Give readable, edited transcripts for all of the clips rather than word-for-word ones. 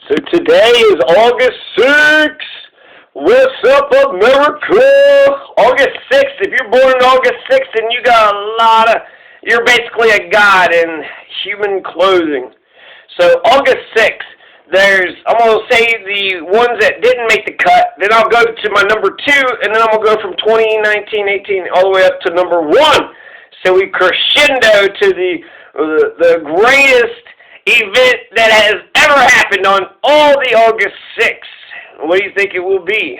So today is August 6th. What's up, America? August 6th. If you're born on August 6th, then you're basically a god in human clothing. So August 6th, I'm going to say the ones that didn't make the cut. Then I'll go to my number 2, and then I'm going to go from 2019, 18, all the way up to number 1. So we crescendo to the greatest event that has ever happened on all the August 6th. What do you think it will be?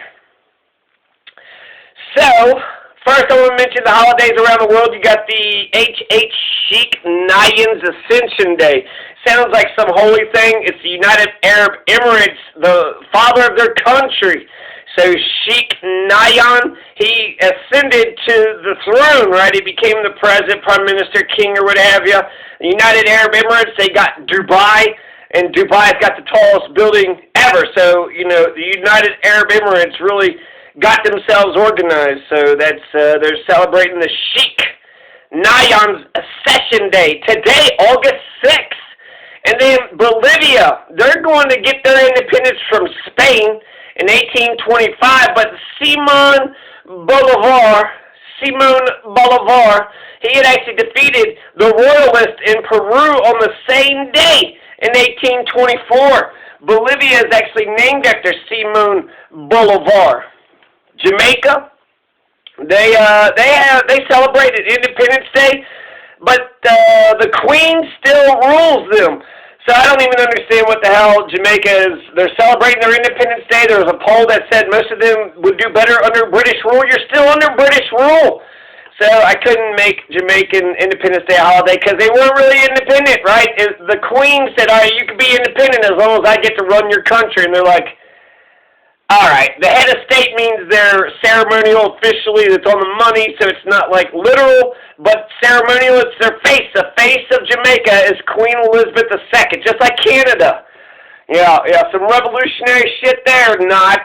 So, first I want to mention the holidays around the world. You got the H.H. Sheikh Nahyan's Ascension Day. Sounds like some holy thing. It's the United Arab Emirates, the father of their country. So Sheikh Nahyan, he ascended to the throne, right? He became the president, prime minister, king, or what have you. The United Arab Emirates, they got Dubai, and Dubai's got the tallest building ever. So, the United Arab Emirates really got themselves organized. So they're celebrating the Sheikh Nahyan's Ascension Day today, August 6th. And then Bolivia, they're going to get their independence from Spain in 1825, but Simon Bolivar, he had actually defeated the royalists in Peru on the same day in 1824. Bolivia is actually named after Simon Bolivar. Jamaica, they celebrated Independence Day, but the Queen still rules them. So I don't even understand what the hell Jamaica is. They're celebrating their Independence Day. There was a poll that said most of them would do better under British rule. You're still under British rule. So I couldn't make Jamaican Independence Day a holiday because they weren't really independent, right? The Queen said, all right, you can be independent as long as I get to run your country. And they're like, all right, the head of state means they're ceremonial officially, that's on the money, so it's not like literal, but ceremonial, it's their face. The face of Jamaica is Queen Elizabeth II, just like Canada. Yeah, some revolutionary shit there, not.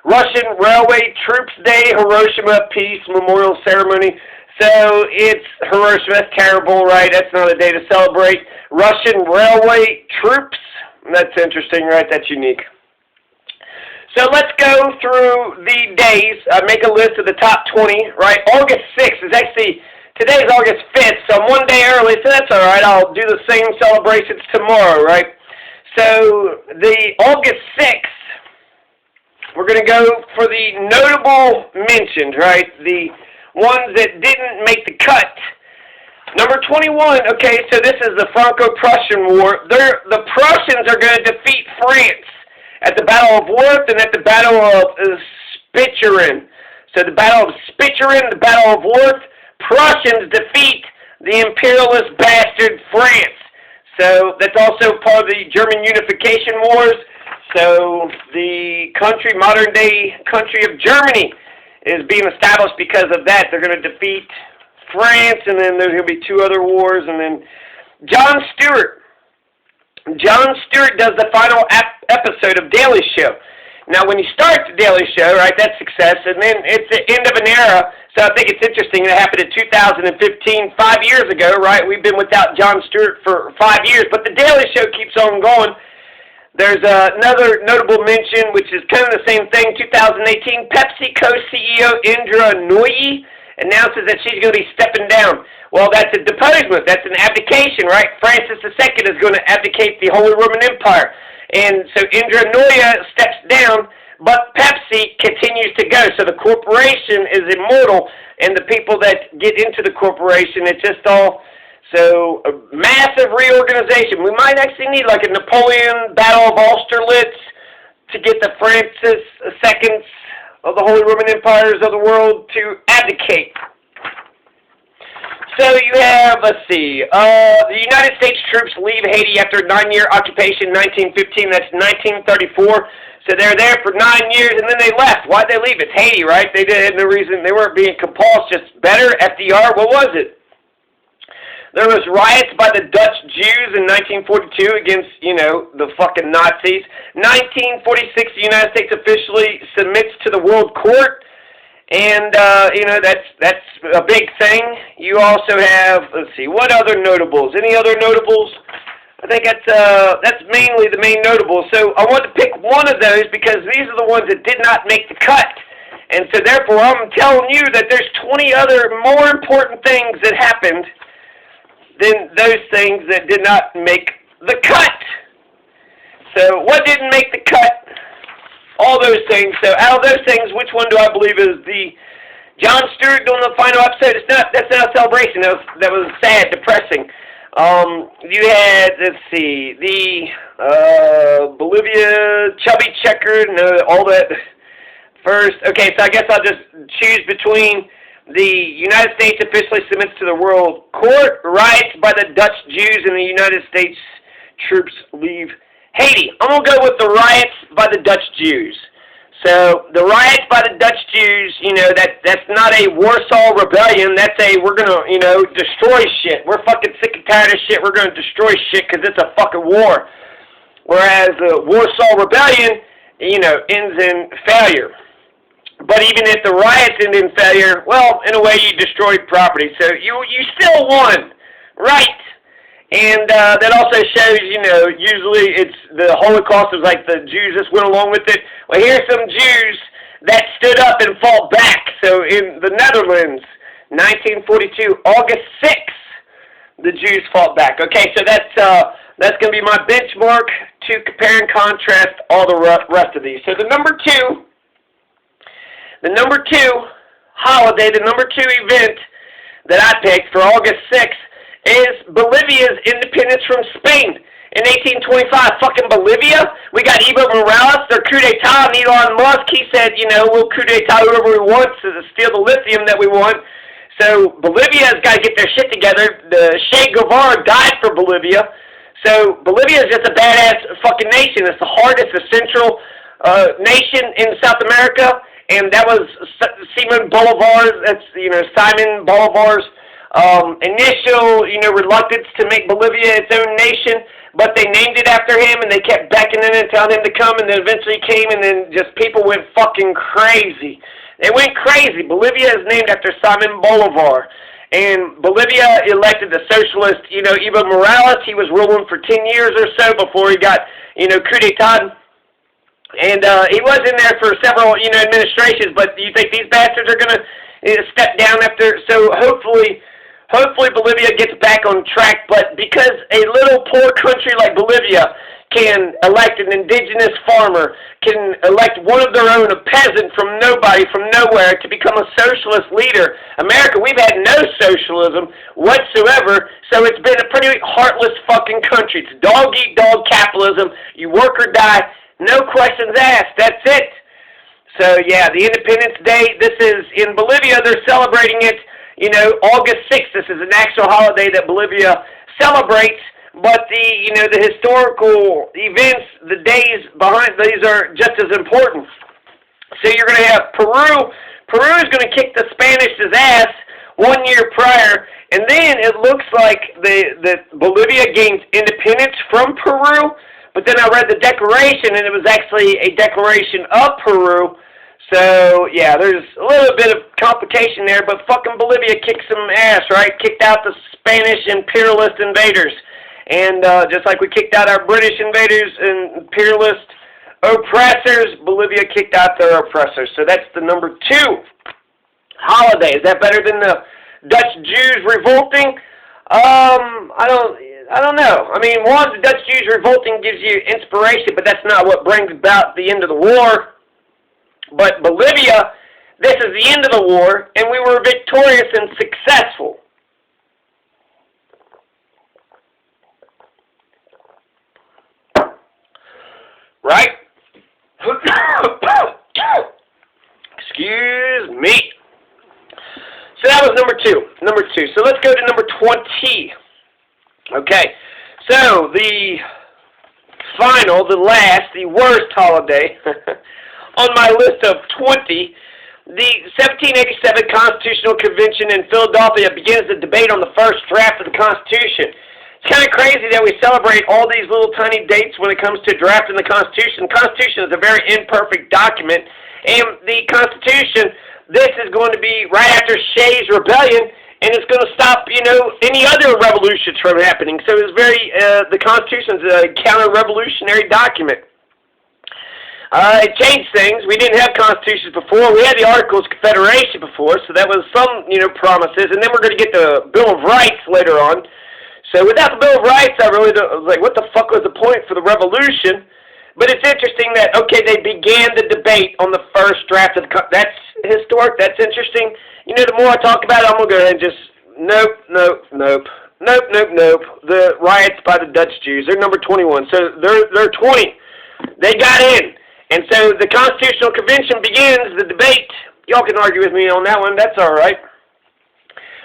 Russian Railway Troops Day, Hiroshima Peace Memorial Ceremony. So it's Hiroshima, that's terrible, right? That's not a day to celebrate. Russian Railway Troops, that's interesting, right? That's unique. So let's go through the days, make a list of the top 20, right? August 6th is actually, today is August 5th, so I'm one day early, so that's all right. I'll do the same celebrations tomorrow, right? So the August 6th, we're going to go for the notable mentioned, right? The ones that didn't make the cut. Number 21, okay, so this is the Franco-Prussian War. The Prussians are going to defeat France at the Battle of Worth and at the Battle of Spitzeren. So the Battle of Spitzeren, the Battle of Worth, Prussians defeat the imperialist bastard France. So that's also part of the German Unification Wars. So the modern-day country of Germany is being established because of that. They're going to defeat France, and then there's going to be 2 other wars, and then Jon Stewart does the final episode of Daily Show. Now, when you start the Daily Show, right, that's success, and then it's the end of an era, so I think it's interesting. It happened in 2015, 5 years ago, right? We've been without Jon Stewart for 5 years, but the Daily Show keeps on going. There's another notable mention, which is kind of the same thing, 2018, PepsiCo CEO Indra Nooyi announces that she's going to be stepping down. Well, that's a deposement. That's an abdication, right? Francis II is going to abdicate the Holy Roman Empire. And so Indra Nooyi steps down, but Pepsi continues to go. So the corporation is immortal, and the people that get into the corporation, it's just all, so a massive reorganization. We might actually need like a Napoleon Battle of Austerlitz to get the Francis IIs of the Holy Roman Empires of the world to abdicate. So you have, let's see, the United States troops leave Haiti after a 9-year occupation in 1915. That's 1934. So they're there for 9 years, and then they left. Why'd they leave? It's Haiti, right? They had no reason. They weren't being compulsed. Just better. FDR, what was it? There was riots by the Dutch Jews in 1942 against, the fucking Nazis. 1946, the United States officially submits to the World Court. And, that's a big thing. You also have, let's see, what other notables? Any other notables? I think that's mainly the main notable. So I wanted to pick one of those because these are the ones that did not make the cut. And so therefore I'm telling you that there's 20 other more important things that happened than those things that did not make the cut. So what didn't make the cut? All those things. So out of those things, which one do I believe is the Jon Stewart doing the final episode? That's not a celebration. That was sad, depressing. You had, let's see, the Bolivia chubby checker, no, all that first. Okay, so I guess I'll just choose between the United States officially submits to the World Court, riots by the Dutch Jews, and the United States troops leave Haiti. I'm going to go with the riots by the Dutch Jews. So the riots by the Dutch Jews, you know, that's not a Warsaw Rebellion. That's a, we're going to, you know, destroy shit. We're fucking sick and tired of shit. We're going to destroy shit because it's a fucking war. Whereas the Warsaw Rebellion, you know, ends in failure. But even if the riots end in failure, well, in a way you destroyed property. So you still won, right? And that also shows, you know, usually it's the Holocaust is like the Jews just went along with it. Well, here's some Jews that stood up and fought back. So in the Netherlands, 1942, August 6th, the Jews fought back. Okay, so that's going to be my benchmark to compare and contrast all the rest of these. So the number two holiday, the number two event that I picked for August 6th is Bolivia's independence from Spain in 1825. Fucking Bolivia. We got Evo Morales, their coup d'etat, and Elon Musk. He said, you know, we'll coup d'etat whoever we want to steal the lithium that we want. So Bolivia has got to get their shit together. The Che Guevara died for Bolivia. So Bolivia is just a badass fucking nation. It's the hardest, the central nation in South America. And that was Simon Bolivar's, Simon Bolivar's initial, reluctance to make Bolivia its own nation, but they named it after him, and they kept beckoning and telling him to come, and then eventually he came, and then just people went fucking crazy. They went crazy. Bolivia is named after Simon Bolivar, and Bolivia elected the socialist, Evo Morales. He was ruling for 10 years or so before he got, coup d'etat. And he was in there for several, administrations, but do you think these bastards are going to step down after? So hopefully Bolivia gets back on track, but because a little poor country like Bolivia can elect an indigenous farmer, can elect one of their own, a peasant from nobody, from nowhere, to become a socialist leader. America, we've had no socialism whatsoever, so it's been a pretty heartless fucking country. It's dog-eat-dog capitalism. You work or die. No questions asked. That's it. So, yeah, the Independence Day, this is in Bolivia. They're celebrating it, August 6th. This is an actual holiday that Bolivia celebrates. But the historical events, the days behind these are just as important. So you're going to have Peru. Peru is going to kick the Spanish' ass 1 year prior. And then it looks like that Bolivia gains independence from Peru. But then I read the declaration, and it was actually a declaration of Peru. So, yeah, there's a little bit of complication there, but fucking Bolivia kicked some ass, right? Kicked out the Spanish imperialist invaders. And just like we kicked out our British invaders and imperialist oppressors, Bolivia kicked out their oppressors. So that's the number two holiday. Is that better than the Dutch Jews revolting? I don't know. I mean, one, the Dutch Jews revolting gives you inspiration, but that's not what brings about the end of the war. But Bolivia, this is the end of the war, and we were victorious and successful. Right? Excuse me. So that was number two. So let's go to number 20. Okay, so the final, the last, the worst holiday on my list of 20, the 1787 Constitutional Convention in Philadelphia begins the debate on the first draft of the Constitution. It's kind of crazy that we celebrate all these little tiny dates when it comes to drafting the Constitution. The Constitution is a very imperfect document, and the Constitution, this is going to be right after Shays' Rebellion and it's going to stop, any other revolutions from happening. So it's the Constitution is a counter-revolutionary document. It changed things. We didn't have constitutions before. We had the Articles of Confederation before, so that was some, promises. And then we're going to get the Bill of Rights later on. So without the Bill of Rights, I was like, what the fuck was the point for the revolution? But it's interesting that, okay, they began the debate on the first draft of the that's historic, that's interesting. The more I talk about it, I'm going to go ahead and just, nope. The riots by the Dutch Jews, they're number 21. So they're 20. They got in. And so the Constitutional Convention begins the debate. Y'all can argue with me on that one. That's all right.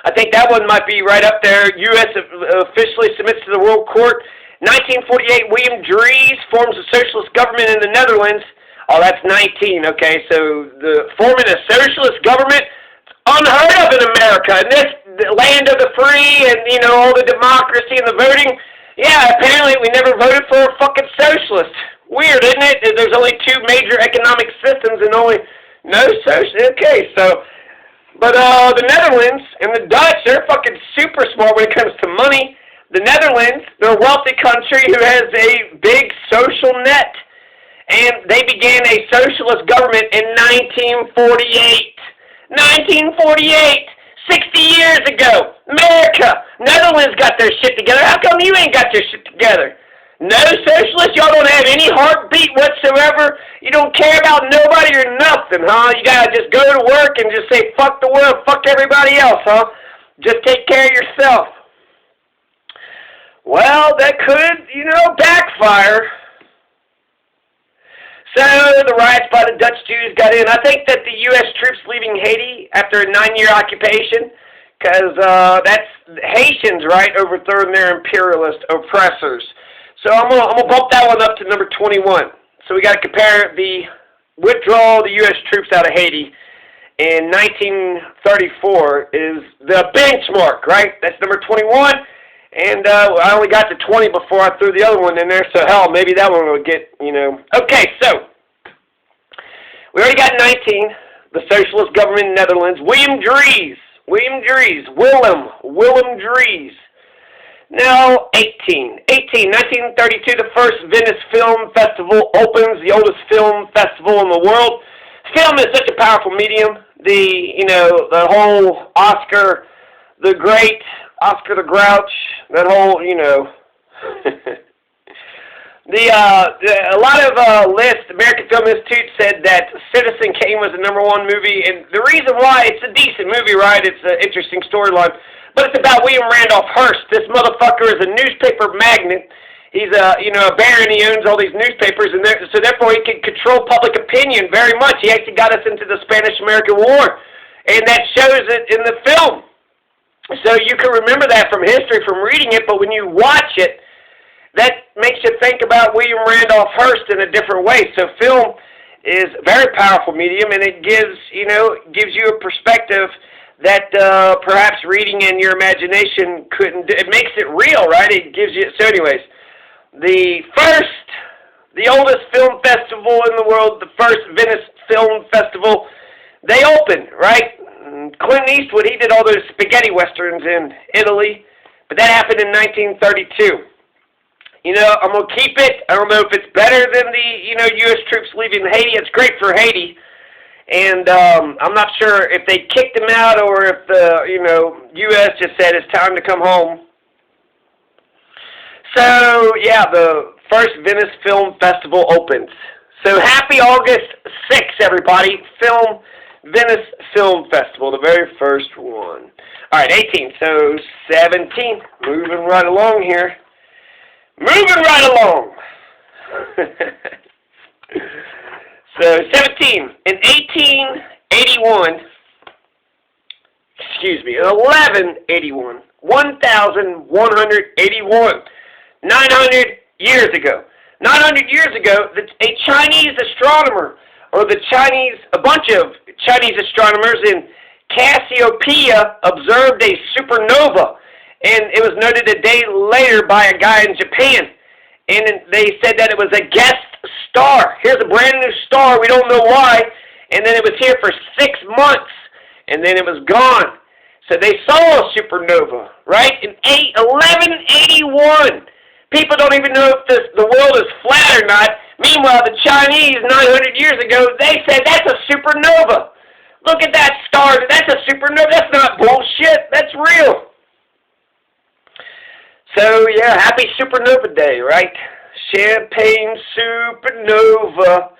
I think that one might be right up there. U.S. officially submits to the World Court. 1948, William Dries forms a socialist government in the Netherlands. Oh, that's 19. Okay, so forming a socialist government, unheard of in America. In this land of the free and, all the democracy and the voting, yeah, apparently we never voted for a fucking socialist. Weird, isn't it? There's only two major economic systems and only no social. Okay, so, but the Netherlands and the Dutch, they're fucking super smart when it comes to money. The Netherlands, they're a wealthy country who has a big social net, and they began a socialist government in 1948. 1948, 60 years ago. America, Netherlands got their shit together. How come you ain't got your shit together? No socialists? Y'all don't have any heartbeat whatsoever? You don't care about nobody or nothing, huh? You gotta just go to work and just say, fuck the world, fuck everybody else, huh? Just take care of yourself. Well, that could, backfire. So the riots by the Dutch Jews got in. I think that the U.S. troops leaving Haiti after a 9-year occupation, because that's Haitians, right, overthrowing their imperialist oppressors. So I'm gonna bump that one up to number 21. So we got to compare the withdrawal of the U.S. troops out of Haiti in 1934 is the benchmark, right? That's number 21. And I only got to 20 before I threw the other one in there, so hell, maybe that one will get, Okay, so we already got 19, the socialist government in the Netherlands. Willem Dries, Now, 1932, the first Venice Film Festival opens, the oldest film festival in the world. Film is such a powerful medium. The whole Oscar, the great Oscar the Grouch, that whole, a lot of lists, American Film Institute said that Citizen Kane was the #1 movie, and the reason why, it's a decent movie, right? It's an interesting storyline. But it's about William Randolph Hearst. This motherfucker is a newspaper magnate. He's a baron. He owns all these newspapers, and so therefore he can control public opinion very much. He actually got us into the Spanish-American War, and that shows it in the film. So you can remember that from history, from reading it, but when you watch it, that makes you think about William Randolph Hearst in a different way. So film is a very powerful medium, and it gives you a perspective that perhaps reading in your imagination couldn't do. It makes it real, right? It gives you, so anyways, the oldest film festival in the world, the first Venice Film Festival, they opened, right? Clint Eastwood, he did all those spaghetti westerns in Italy, but that happened in 1932. I'm going to keep it. I don't know if it's better than the, U.S. troops leaving Haiti. It's great for Haiti. And I'm not sure if they kicked him out or if the, U.S. just said it's time to come home. So, yeah, the first Venice Film Festival opens. So happy August 6th, everybody. Venice Film Festival, the very first one. All right, 18. So 17. Moving right along here. So 17. In 1181, 1181, 900 years ago. 900 years ago, a Chinese astronomer, or a bunch of Chinese astronomers in Cassiopeia observed a supernova, and it was noted a day later by a guy in Japan, and they said that it was a guest star. Here's a brand new star, we don't know why, and then it was here for 6 months, and then it was gone. So they saw a supernova, right, in 1181. People don't even know if the world is flat or not. Meanwhile, the Chinese, 900 years ago, they said that's a supernova. Look at that star. That's a supernova. That's not bullshit. That's real. So, yeah, happy Supernova Day, right? Champagne supernova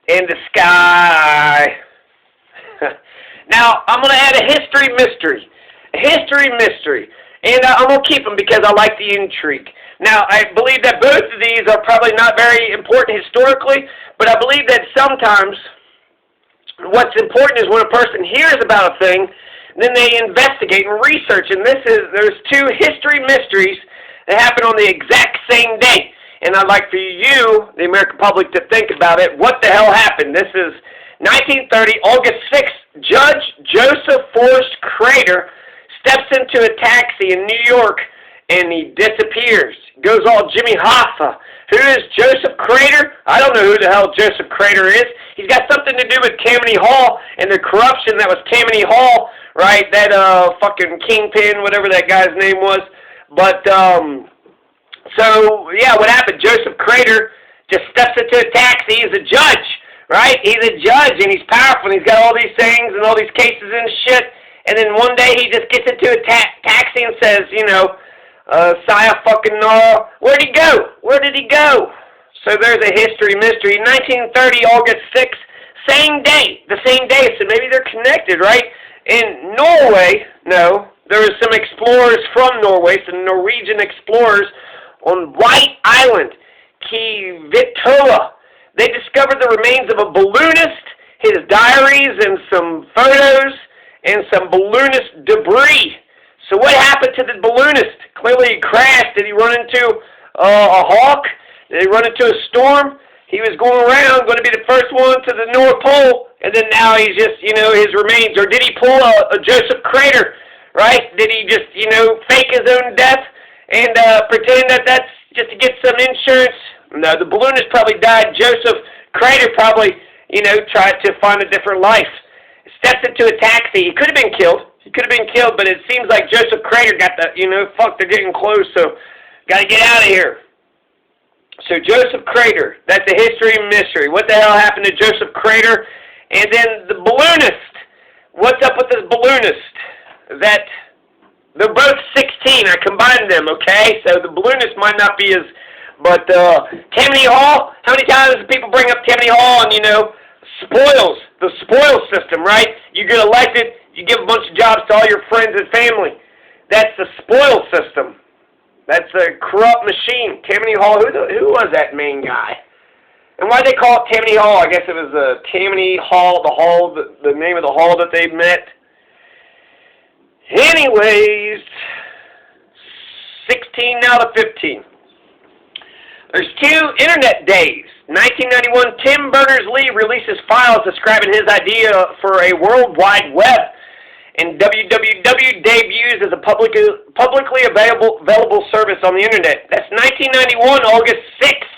in the sky. Now, I'm going to add a history mystery. A history mystery. And I'm going to keep them because I like the intrigue. Now, I believe that both of these are probably not very important historically, but I believe that sometimes what's important is when a person hears about a thing, then they investigate and research. And there's two history mysteries that happen on the exact same day. And I'd like for you, the American public, to think about it. What the hell happened? This is 1930, August 6th. Judge Joseph Forrest Crater steps into a taxi in New York, and he disappears. Goes all Jimmy Hoffa. Who is Joseph Crater? I don't know who the hell Joseph Crater is. He's got something to do with Tammany Hall and the corruption that was Tammany Hall, right? That fucking kingpin, whatever that guy's name was. But, so, yeah, what happened? Joseph Crater just steps into a taxi. He's a judge, right? He's a judge, and he's powerful, and he's got all these things and all these cases and shit. And then one day he just gets into a taxi and says, you know, Saya fucking where'd he go? Where did he go? So there's a history mystery. 1930, August 6th, same day, the same day. So maybe they're connected, right? In Norway, no, there were some explorers from Norway, some Norwegian explorers on White Island, Kivitoa. They discovered the remains of a balloonist, his diaries, and some photos, and some balloonist debris. So what happened to the balloonist? Clearly he crashed. Did he run into a hawk? Did he run into a storm? He was going around, going to be the first one to the North Pole, and then now he's just, you know, his remains. Or did he pull a Joseph Crater, right? Did he just, you know, fake his own death and pretend that that's just to get some insurance? No, the balloonist probably died. Joseph Crater probably, you know, tried to find a different life. Steps into a taxi. He could have been killed. He could have been killed, but it seems like Joseph Crater got the, you know, fuck, they're getting close, so got to get out of here. So Joseph Crater, that's a history mystery. What the hell happened to Joseph Crater? And then the balloonist. What's up with this balloonist? That they're both 16. I combined them, okay? So the balloonist might not be as, but Tammany Hall, how many times do people bring up Tammany Hall and, you know, spoils, the spoil system, right? You get elected, you give a bunch of jobs to all your friends and family. That's the spoil system. That's a corrupt machine. Tammany Hall, who was that main guy? And why they call it Tammany Hall? I guess it was Tammany Hall, the name of the hall that they met. Anyways, 16 now to 15. There's two internet days. 1991, Tim Berners-Lee releases files describing his idea for a World Wide Web, and www debuts as a publicly available service on the internet. That's 1991, August 6th,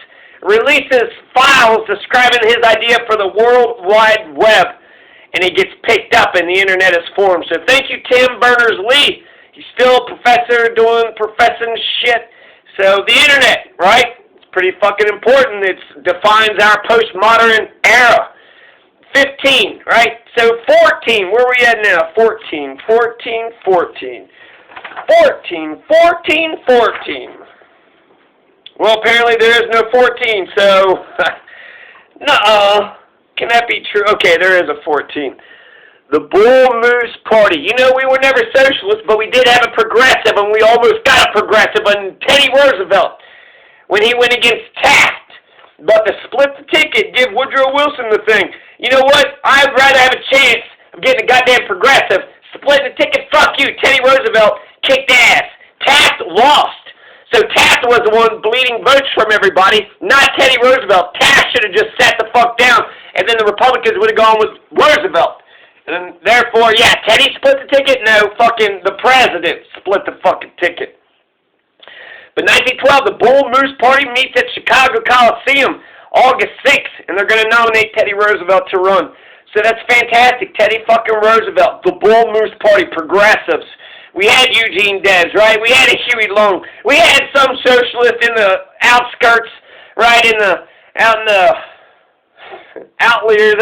releases files describing his idea for the World Wide Web, and he gets picked up and the internet is formed. So thank you, Tim Berners-Lee. He's still a professor doing professing shit. So the internet, right? Pretty fucking important. It defines our postmodern era. 15, right? So 14, where are we at now? 14. Well, apparently there is no 14, so, nuh-uh. Can that be true? Okay, there is a 14. The Bull Moose Party. You know, we were never socialists, but we did have a progressive, and we almost got a progressive on Teddy Roosevelt when he went against Taft. But to split the ticket, give Woodrow Wilson the thing. You know what? I'd rather have a chance of getting a goddamn progressive. Splitting the ticket, fuck you. Teddy Roosevelt kicked ass. Taft lost. So Taft was the one bleeding votes from everybody, not Teddy Roosevelt. Taft should have just sat the fuck down, and then the Republicans would have gone with Roosevelt. And therefore, yeah, Teddy split the ticket? No, fucking the president split the fucking ticket. But 1912, the Bull Moose Party meets at Chicago Coliseum, August 6th, and they're going to nominate Teddy Roosevelt to run. So that's fantastic. Teddy fucking Roosevelt, the Bull Moose Party, progressives. We had Eugene Debs, right? We had a Huey Long. We had some socialist in the outskirts, right? Out in the outliers,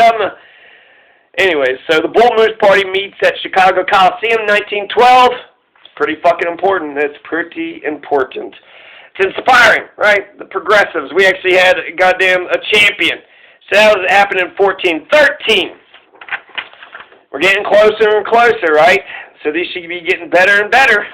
Anyways, so the Bull Moose Party meets at Chicago Coliseum, 1912. It's pretty fucking important. That's pretty important. It's inspiring, right? The progressives. We actually had a champion. So that was happening in 1413. We're getting closer and closer, right? So these should be getting better and better,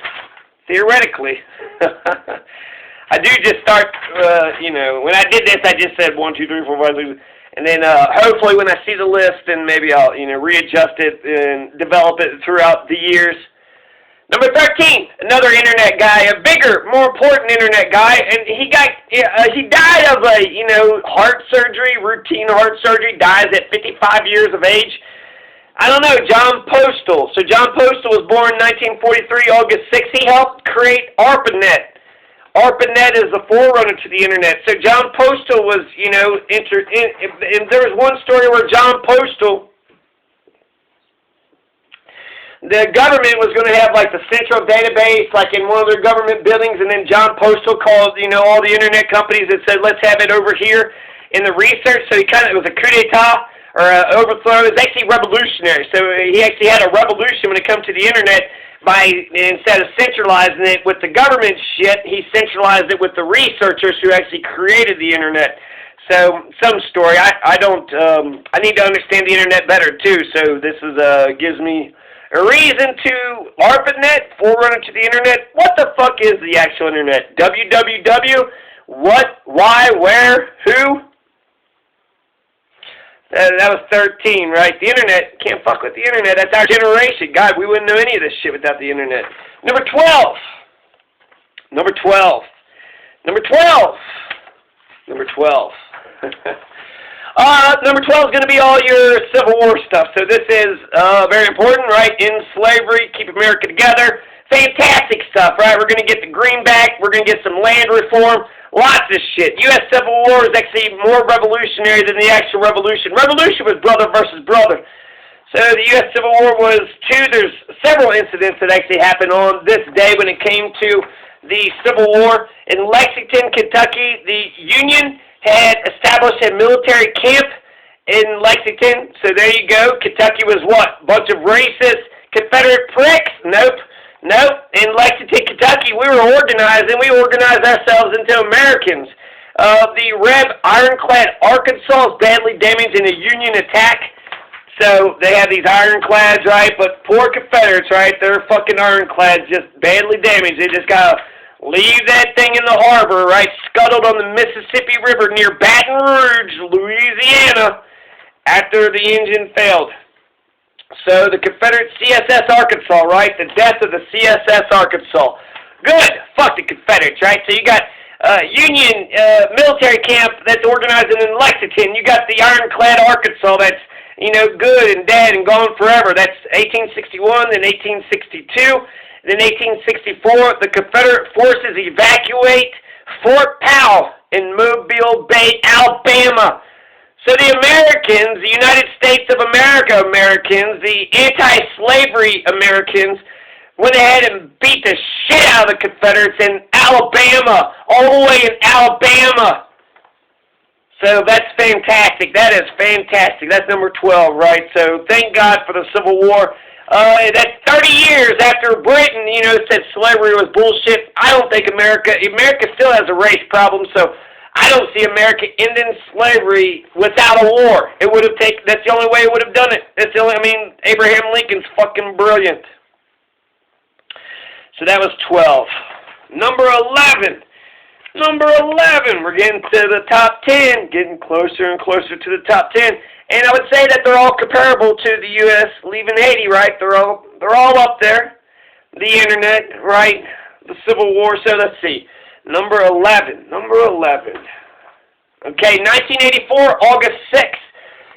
theoretically. I do just start, when I did this, I just said 1, 2, 3, 4, 5, 6, and then hopefully when I see the list, then maybe I'll, readjust it and develop it throughout the years. Number 13, another internet guy, a bigger, more important internet guy, and he died of heart surgery, routine heart surgery, dies at 55 years of age. I don't know, John Postal. So John Postal was born in 1943, August 6th. He helped create ARPANET. ARPANET is the forerunner to the internet. So John Postal was, and there was one story where John Postal, the government was going to have like the central database, like in one of their government buildings, and then John Postal called, all the internet companies and said, let's have it over here in the research. So it was a coup d'etat or an overthrow. It was actually revolutionary. So he actually had a revolution when it comes to the internet. Instead of centralizing it with the government shit, he centralized it with the researchers who actually created the internet. So, some story. I need to understand the internet better too. So this gives me a reason to ARPANET, forerunner to the internet. What the fuck is the actual internet? www. What? Why? Where? Who? That was 13, right? The internet, can't fuck with the internet. That's our generation. God, we wouldn't know any of this shit without the internet. Number 12. Number 12. Number 12. Number 12. Number 12 is going to be all your Civil War stuff. So this is very important, right? End slavery, keep America together. Fantastic stuff, right? We're going to get the greenback. We're going to get some land reform. Lots of shit. U.S. Civil War is actually more revolutionary than the actual revolution. Revolution was brother versus brother. So the U.S. Civil War was there's several incidents that actually happened on this day when it came to the Civil War. In Lexington, Kentucky, the Union had established a military camp in Lexington. So there you go. Kentucky was what? Bunch of racist Confederate pricks? Nope. Nope. In Lexington, Kentucky, we were organizing. We organized ourselves into Americans. The Reb ironclad Arkansas is badly damaged in a Union attack. So they have these ironclads, right? But poor Confederates, right? Their fucking ironclads just badly damaged. They just gotta leave that thing in the harbor, right? Scuttled on the Mississippi River near Baton Rouge, Louisiana, after the engine failed. So the Confederate CSS Arkansas, right? The death of the CSS Arkansas. Good. Fuck the Confederates, right? So you got Union military camp that's organizing in Lexington. You got the ironclad Arkansas that's, good and dead and gone forever. That's 1861, then 1862. Then 1864, the Confederate forces evacuate Fort Powell in Mobile Bay, Alabama. So the Americans, the United States of America Americans, the anti-slavery Americans, went ahead and beat the shit out of the Confederates in Alabama, all the way in Alabama. So that's fantastic. That is fantastic. That's number 12, right? So thank God for the Civil War. That's 30 years after Britain, said slavery was bullshit. I don't think America still has a race problem, so I don't see America ending slavery without a war. That's the only way it would have done it. Abraham Lincoln's fucking brilliant. So that was 12. Number 11. We're getting to the top 10, getting closer and closer to the top 10. And I would say that they're all comparable to the U.S. leaving Haiti, right? They're all up there. The internet, right? The Civil War. So let's see. Number 11. Okay, 1984, August 6th.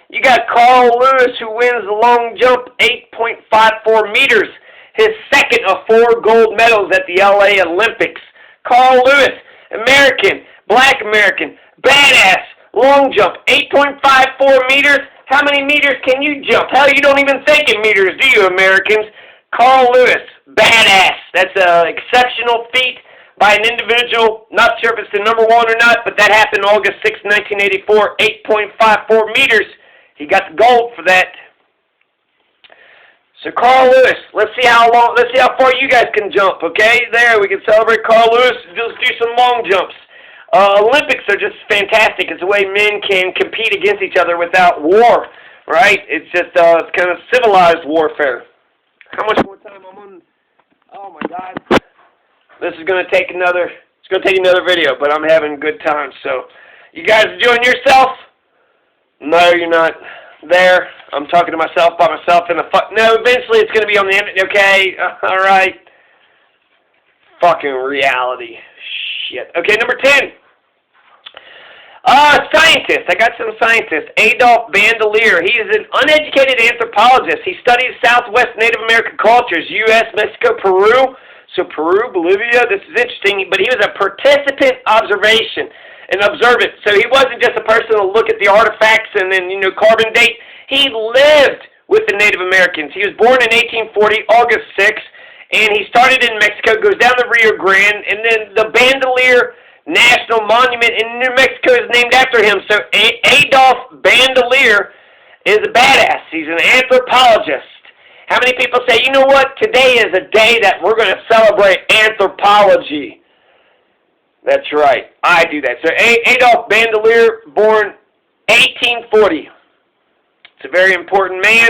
You got Carl Lewis, who wins the long jump, 8.54 meters. His second of 4 gold medals at the LA Olympics. Carl Lewis, American, black American, badass, long jump, 8.54 meters. How many meters can you jump? Hell, you don't even think in meters, do you, Americans? Carl Lewis, badass. That's an exceptional feat by an individual. Not sure if it's the number one or not, but that happened August 6, 1984, 8.54 meters. He got the gold for that. So Carl Lewis, let's see how far you guys can jump, okay? There, we can celebrate Carl Lewis. Let's do some long jumps. Olympics are just fantastic. It's the way men can compete against each other without war, right? It's just it's kind of civilized warfare. How much more time I'm on? Oh my God. This is going to take another video, but I'm having a good time. So, you guys enjoying yourself? No, you're not. There, I'm talking to myself by myself in the no, eventually it's going to be on the internet, okay? Alright. Fucking reality. Shit. Okay, number 10. Scientist. I got some scientists. Adolf Bandelier. He is an uneducated anthropologist. He studies Southwest Native American cultures, U.S., Mexico, Peru. So Peru, Bolivia, this is interesting. But he was a participant observation. And observant. So he wasn't just a person to look at the artifacts and then, carbon date. He lived with the Native Americans. He was born in 1840, August 6th, and he started in Mexico, goes down the Rio Grande, and then the Bandelier National Monument in New Mexico is named after him. So Adolf Bandelier is a badass. He's an anthropologist. How many people say, you know what, today is a day that we're going to celebrate anthropology? That's right. I do that. So Adolf Bandelier, born 1840. It's a very important man,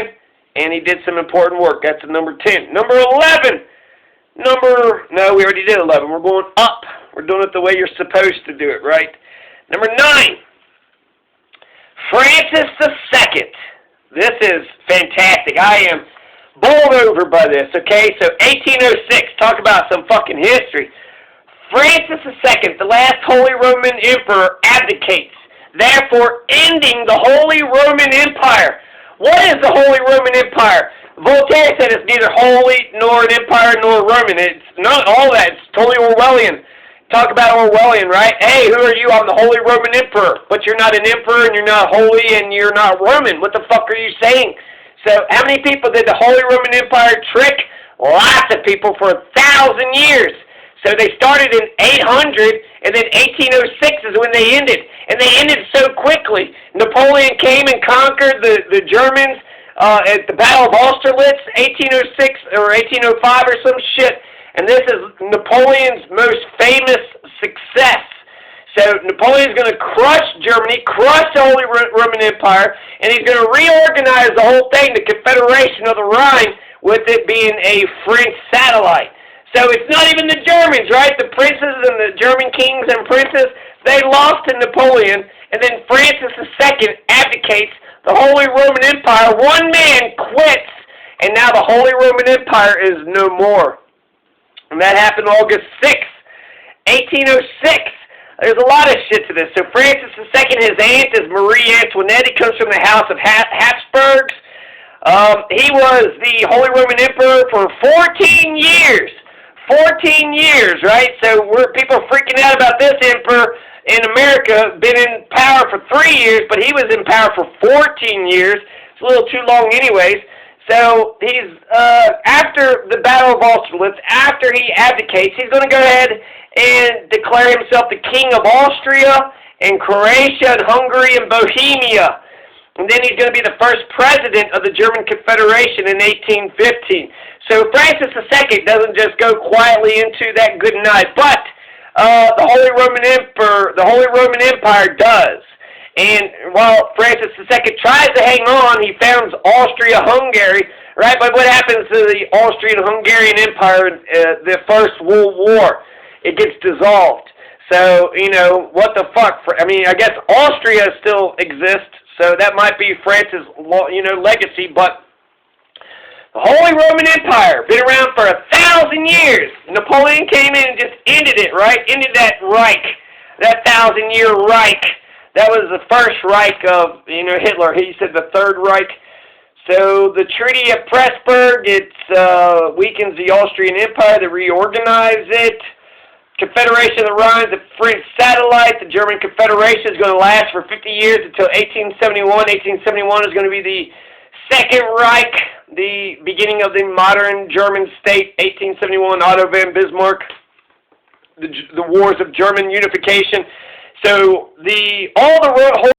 and he did some important work. That's number 10. Number 11. No, we already did 11. We're going up. We're doing it the way you're supposed to do it, right? Number 9. Francis II. This is fantastic. I am bowled over by this, okay? So 1806. Talk about some fucking history. Francis II, the last Holy Roman Emperor, abdicates, therefore ending the Holy Roman Empire. What is the Holy Roman Empire? Voltaire said it's neither holy nor an empire nor Roman. It's not all that. It's totally Orwellian. Talk about Orwellian, right? Hey, who are you? I'm the Holy Roman Emperor. But you're not an emperor and you're not holy and you're not Roman. What the fuck are you saying? So how many people did the Holy Roman Empire trick? Lots of people for 1,000 years. So they started in 800, and then 1806 is when they ended. And they ended so quickly. Napoleon came and conquered the Germans at the Battle of Austerlitz, 1806 or 1805 or some shit. And this is Napoleon's most famous success. So Napoleon's going to crush Germany, crush the Holy Roman Empire, and he's going to reorganize the whole thing, the Confederation of the Rhine, with it being a French satellite. So it's not even the Germans, right? The princes and the German kings and princes, they lost to Napoleon, and then Francis II abdicates. The Holy Roman Empire, one man quits, and now the Holy Roman Empire is no more. And that happened August 6th, 1806. There's a lot of shit to this. So Francis II, his aunt is Marie Antoinette. He comes from the house of Habsburgs. He was the Holy Roman Emperor for 14 years. 14 years, right? So people are freaking out about this emperor in America, been in power for 3 years, but he was in power for 14 years. It's a little too long anyways. So he's, after the Battle of Austerlitz, after he abdicates, he's going to go ahead and declare himself the King of Austria and Croatia and Hungary and Bohemia. And then he's going to be the first president of the German Confederation in 1815. So Francis II doesn't just go quietly into that good night, but the Holy Roman Empire does. And while Francis II tries to hang on, he founds Austria-Hungary, right? But what happens to the Austrian-Hungarian Empire in the First World War? It gets dissolved. So, what the fuck? I guess Austria still exists, so that might be France's, legacy, but the Holy Roman Empire, been around for 1,000 years. Napoleon came in and just ended it, right? Ended that Reich, that 1,000-year Reich. That was the first Reich of, Hitler. He said the Third Reich. So the Treaty of Pressburg, it weakens the Austrian Empire. They reorganize it. Confederation of the Rhine, the French satellite. The German Confederation is going to last for 50 years until 1871. 1871 is going to be the Second Reich. the beginning of the modern German state, 1871, Otto von Bismarck, the wars of German unification. So all the